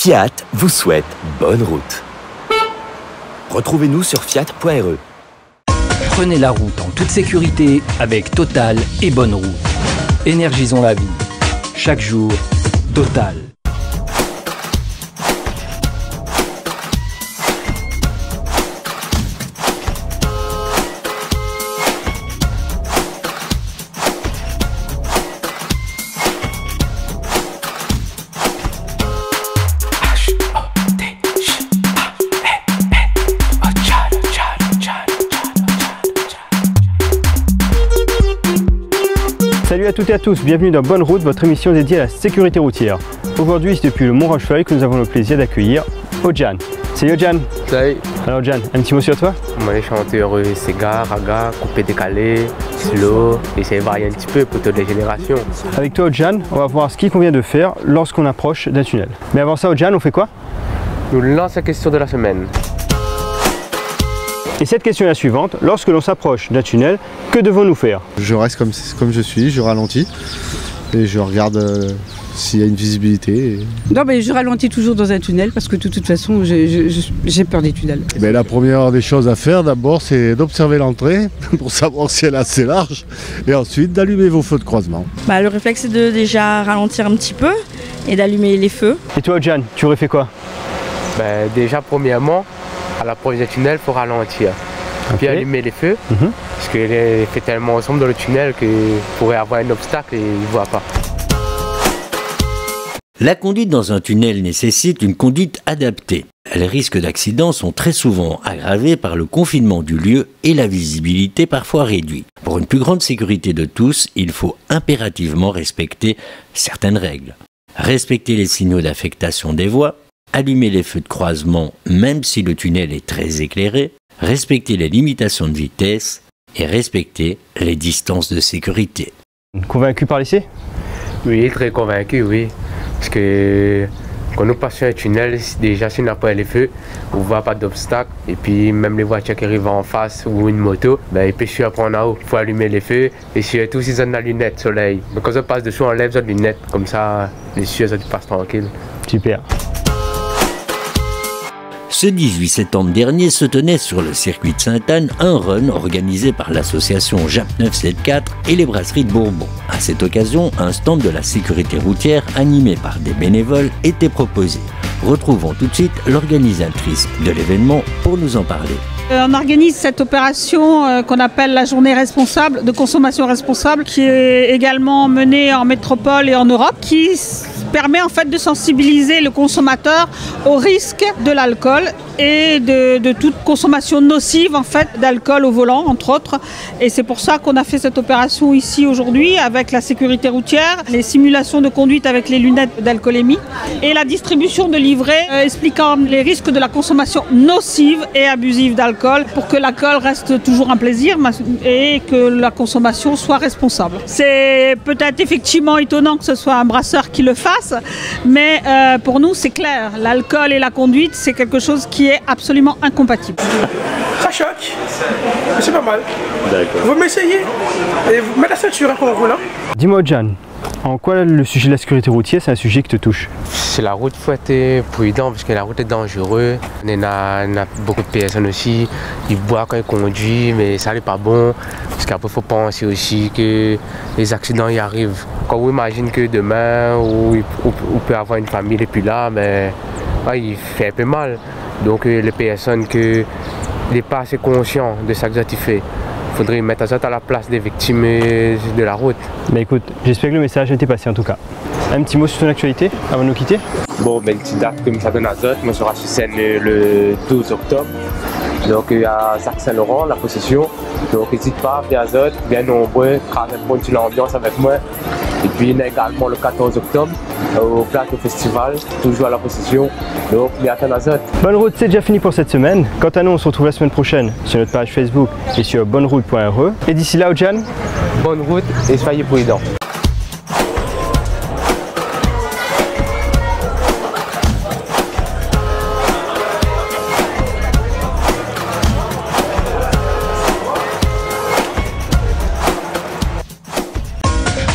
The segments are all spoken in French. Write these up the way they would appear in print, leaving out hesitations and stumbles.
Fiat vous souhaite bonne route. Retrouvez-nous sur fiat.re. Prenez la route en toute sécurité avec Total et Bonne Route. Énergisons la vie. Chaque jour, Total. Salut à toutes et à tous, bienvenue dans Bonne Route, votre émission dédiée à la sécurité routière. Aujourd'hui, c'est depuis le Mont Rochefeuille que nous avons le plaisir d'accueillir Ojan. Salut Ojan. Salut. Alors Ojan, un petit mot sur toi? Moi, les chanteurs Sega, Raga, coupé décalé, slow, et ça varie un petit peu pour toutes les générations. Avec toi Ojan, on va voir ce qu'il convient de faire lorsqu'on approche d'un tunnel. Mais avant ça Ojan, on fait quoi? Nous lançons la question de la semaine. Et cette question est la suivante, lorsque l'on s'approche d'un tunnel, que devons-nous faire? Je reste comme je suis, je ralentis et je regarde s'il y a une visibilité. Non mais je ralentis toujours dans un tunnel parce que de toute façon j'ai peur des tunnels. Mais la première des choses à faire d'abord c'est d'observer l'entrée pour savoir si elle est assez large et ensuite d'allumer vos feux de croisement. Le réflexe c'est de déjà ralentir un petit peu et d'allumer les feux. Et toi Ojan, tu aurais fait quoi? Déjà premièrement, à l'approche du tunnel, il faut ralentir. Puis allumer les feux, parce qu'il fait tellement sombre dans le tunnel qu'il pourrait avoir un obstacle et il ne voit pas. La conduite dans un tunnel nécessite une conduite adaptée. Les risques d'accident sont très souvent aggravés par le confinement du lieu et la visibilité parfois réduite. Pour une plus grande sécurité de tous, il faut impérativement respecter certaines règles. Respecter les signaux d'affectation des voies, allumer les feux de croisement même si le tunnel est très éclairé, respecter les limitations de vitesse et respecter les distances de sécurité. Convaincu par l'essai? Oui, très convaincu, oui. Parce que quand nous passons un tunnel, déjà si on n'a pas les feux, on ne voit pas d'obstacle. Et puis même les voitures qui arrivent en face ou une moto, il peut surprendre en haut. Il faut allumer les feux et surtout si on a la lunette soleil. Donc quand on passe dessous, on enlève notre lunette. Comme ça, les cieux, ça passe tranquille. Super. Ce 18 septembre dernier se tenait sur le circuit de Sainte-Anne un run organisé par l'association JAP 974 et les brasseries de Bourbon. À cette occasion, un stand de la sécurité routière animé par des bénévoles était proposé. Retrouvons tout de suite l'organisatrice de l'événement pour nous en parler. On organise cette opération qu'on appelle la journée responsable de consommation responsable qui est également menée en métropole et en Europe qui permet en fait de sensibiliser le consommateur au risque de l'alcool et de toute consommation nocive en fait d'alcool au volant entre autres. Et c'est pour ça qu'on a fait cette opération ici aujourd'hui avec la sécurité routière, les simulations de conduite avec les lunettes d'alcoolémie et la distribution de livrets expliquant les risques de la consommation nocive et abusive d'alcool pour que l'alcool reste toujours un plaisir et que la consommation soit responsable. C'est peut-être effectivement étonnant que ce soit un brasseur qui le fasse, mais pour nous c'est clair, l'alcool et la conduite c'est quelque chose qui est absolument incompatible. Ça choque, mais c'est pas mal. D'accord. Vous m'essayez et vous mettez la ceinture en roulant. Dis-moi Jan, en quoi le sujet de la sécurité routière c'est un sujet qui te touche? C'est la route, il faut être prudent parce que la route est dangereuse. On a beaucoup de personnes aussi, ils boivent quand ils conduisent, mais ça n'est pas bon. Parce qu'après il faut penser aussi que les accidents y arrivent. Quand on imagine que demain, on peut avoir une famille et puis là, il fait un peu mal. Donc les personnes qui n'est pas assez conscient de ça que tu fais. Il faudrait mettre ça à la place des victimes de la route. Écoute, j'espère que le message a été passé en tout cas. Un petit mot sur ton actualité avant de nous quitter? Bon, une petite date comme ça donne Azote, on sera sur scène le 12 octobre. Donc à Saint-Laurent, la possession. Donc n'hésite pas, viens Azote, viens nombreux, crase un peu l'ambiance avec moi. Et puis il y a également le 14 octobre au Plateau Festival, toujours à la possession. Donc il y a un Azote. Bonne route, c'est déjà fini pour cette semaine. Quant à nous, on se retrouve la semaine prochaine sur notre page Facebook et sur bonneroute.re. Et d'ici là, Ojan, bonne route et soyez prudents.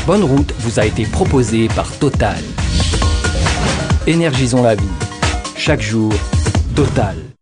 Bonne Route vous a été proposée par Total. Énergisons la vie. Chaque jour, Total.